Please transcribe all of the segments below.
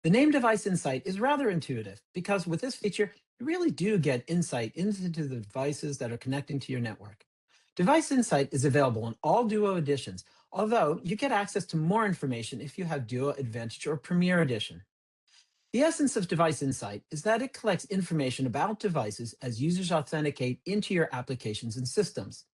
The name Device Insight is rather intuitive because with this feature, you really do get insight into the devices that are connecting to your network. Device Insight is available in all Duo editions, although you get access to more information if you have Duo Advantage or Premier Edition. The essence of Device Insight is that it collects information about devices as users authenticate into your applications and systems.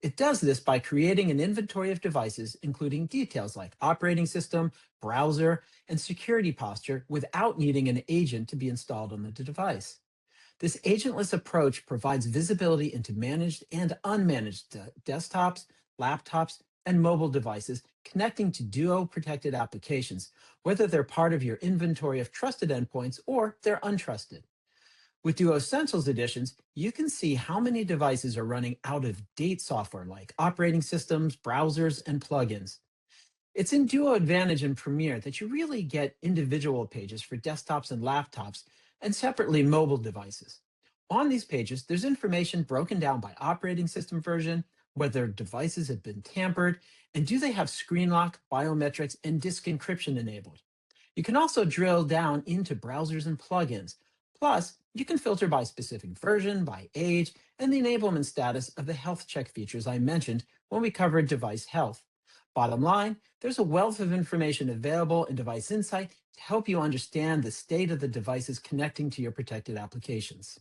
It does this by creating an inventory of devices, including details like operating system, browser, and security posture without needing an agent to be installed on the device. This agentless approach provides visibility into managed and unmanaged desktops, laptops, and mobile devices connecting to Duo protected applications, whether they're part of your inventory of trusted endpoints or they're untrusted. With Duo Essentials editions, you can see how many devices are running out of date software like operating systems, browsers, and plugins. It's in Duo Advantage and Premiere that you really get individual pages for desktops and laptops and separately mobile devices. On these pages, there's information broken down by operating system version, whether devices have been tampered, and do they have screen lock, biometrics, and disk encryption enabled. You can also drill down into browsers and plugins. Plus, you can filter by specific version, by age, and the enablement status of the health check features I mentioned when we covered device health. Bottom line, there's a wealth of information available in Device Insight to help you understand the state of the devices connecting to your protected applications.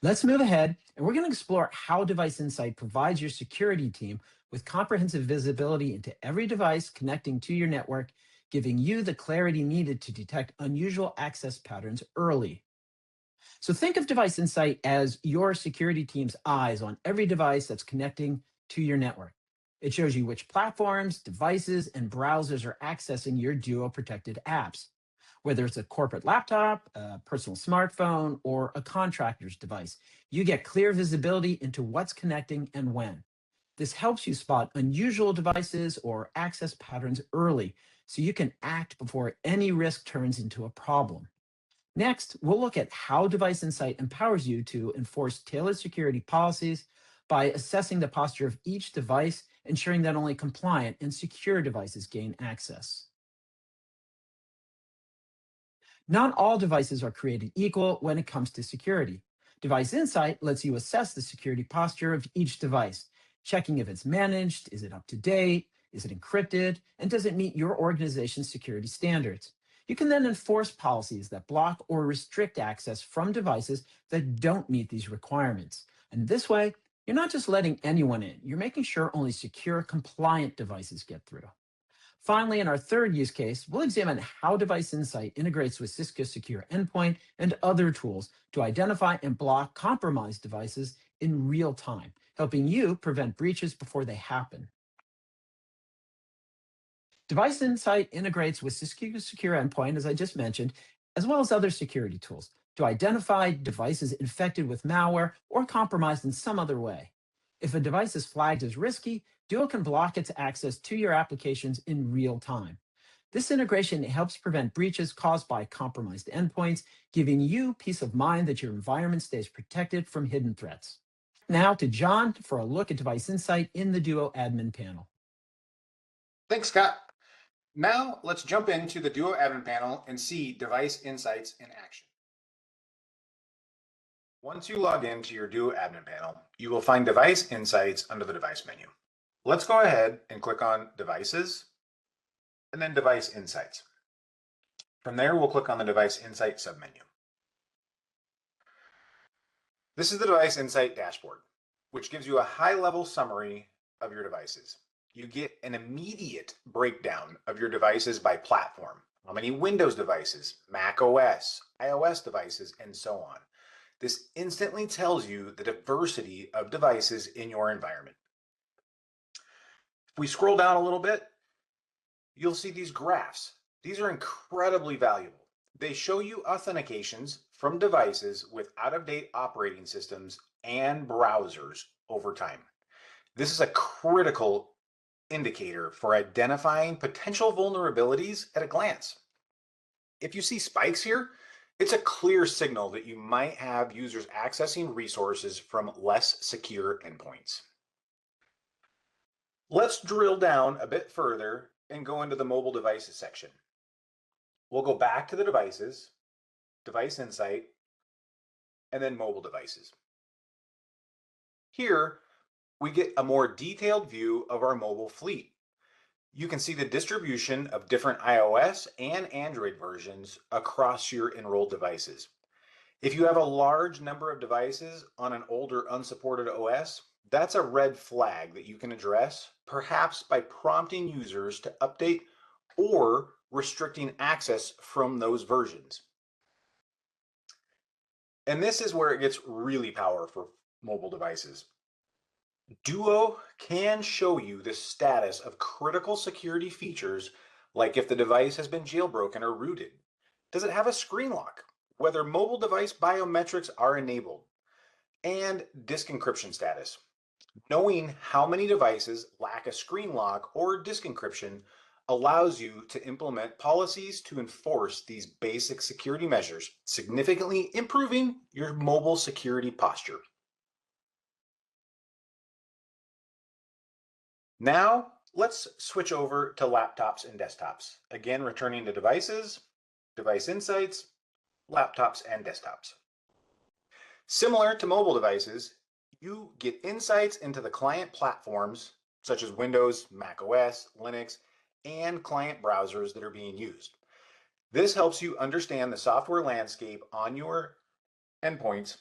Let's move ahead, and we're going to explore how Device Insight provides your security team with comprehensive visibility into every device connecting to your network, giving you the clarity needed to detect unusual access patterns early. So think of Device Insight as your security team's eyes on every device that's connecting to your network. It shows you which platforms, devices, and browsers are accessing your Duo protected apps. Whether it's a corporate laptop, a personal smartphone, or a contractor's device, you get clear visibility into what's connecting and when. This helps you spot unusual devices or access patterns early so you can act before any risk turns into a problem. Next, we'll look at how Device Insight empowers you to enforce tailored security policies by assessing the posture of each device, ensuring that only compliant and secure devices gain access. Not all devices are created equal when it comes to security. Device Insight lets you assess the security posture of each device, checking if it's managed, is it up to date, is it encrypted, and does it meet your organization's security standards. You can then enforce policies that block or restrict access from devices that don't meet these requirements. And this way, you're not just letting anyone in, you're making sure only secure, compliant devices get through. Finally, in our third use case, we'll examine how Device Insight integrates with Cisco Secure Endpoint and other tools to identify and block compromised devices in real time, helping you prevent breaches before they happen. Device Insight integrates with Cisco Secure Endpoint, as I just mentioned, as well as other security tools to identify devices infected with malware or compromised in some other way. If a device is flagged as risky, Duo can block its access to your applications in real time. This integration helps prevent breaches caused by compromised endpoints, giving you peace of mind that your environment stays protected from hidden threats. Now to John for a look at Device Insight in the Duo admin panel. Thanks, Scott. Now let's jump into the Duo admin panel and see Device Insights in action. Once you log into your Duo admin panel, you will find Device Insights under the Device menu. Let's go ahead and click on Devices and then Device Insights. From there, we'll click on the Device Insight submenu. This is the Device Insight dashboard, which gives you a high-level summary of your devices. You get an immediate breakdown of your devices by platform, how many Windows devices, Mac OS, iOS devices, and so on. This instantly tells you the diversity of devices in your environment. If we scroll down a little bit, you'll see these graphs. These are incredibly valuable. They show you authentications from devices with out-of-date operating systems and browsers over time. This is a critical indicator for identifying potential vulnerabilities at a glance. If you see spikes here, it's a clear signal that you might have users accessing resources from less secure endpoints. Let's drill down a bit further and go into the mobile devices section. we'll go back to the devices, device insight, and then mobile devices. Here, we get a more detailed view of our mobile fleet. You can see the distribution of different iOS and Android versions across your enrolled devices. If you have a large number of devices on an older unsupported OS, that's a red flag that you can address, perhaps by prompting users to update or restricting access from those versions. And this is where it gets really powerful for mobile devices. Duo can show you the status of critical security features, like if the device has been jailbroken or rooted. Does it have a screen lock? Whether mobile device biometrics are enabled, and disk encryption status. Knowing how many devices lack a screen lock or disk encryption allows you to implement policies to enforce these basic security measures, significantly improving your mobile security posture. Now, let's switch over to laptops and desktops. Again, returning to devices, device insights, laptops and desktops. Similar to mobile devices, you get insights into the client platforms such as Windows, Mac OS, Linux, and client browsers that are being used. This helps you understand the software landscape on your endpoints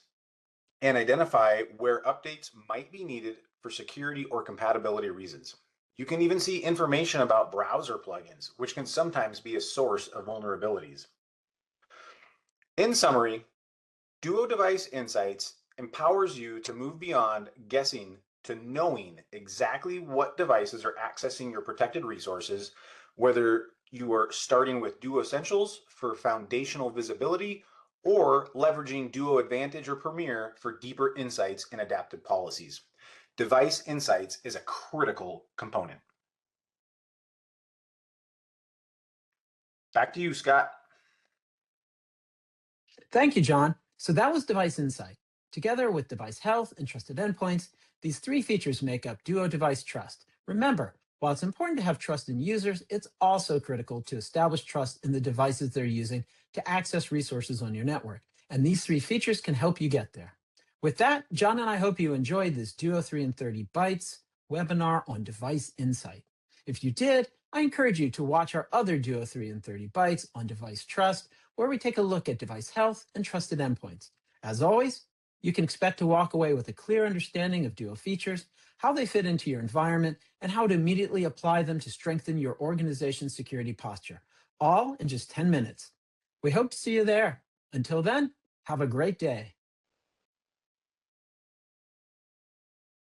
and identify where updates might be needed for security or compatibility reasons. You can even see information about browser plugins, which can sometimes be a source of vulnerabilities. In summary, Duo Device Insights empowers you to move beyond guessing to knowing exactly what devices are accessing your protected resources, whether you are starting with Duo Essentials for foundational visibility or leveraging Duo Advantage or Premier for deeper insights and adapted policies. Device Insights is a critical component. Back to you, Scott. Thank you, John. So that was Device Insight. Together with Device Health and Trusted Endpoints, these three features make up Duo Device Trust. Remember, while it's important to have trust in users, it's also critical to establish trust in the devices they're using to access resources on your network. And these three features can help you get there. With that, John and I hope you enjoyed this Duo 3 in 30 Bytes webinar on Device Insight. If you did, I encourage you to watch our other Duo 3 in 30 Bytes on Device Trust, where we take a look at device health and trusted endpoints. As always, you can expect to walk away with a clear understanding of Duo features, how they fit into your environment, and how to immediately apply them to strengthen your organization's security posture, all in just 10 minutes. We hope to see you there. Until then, have a great day.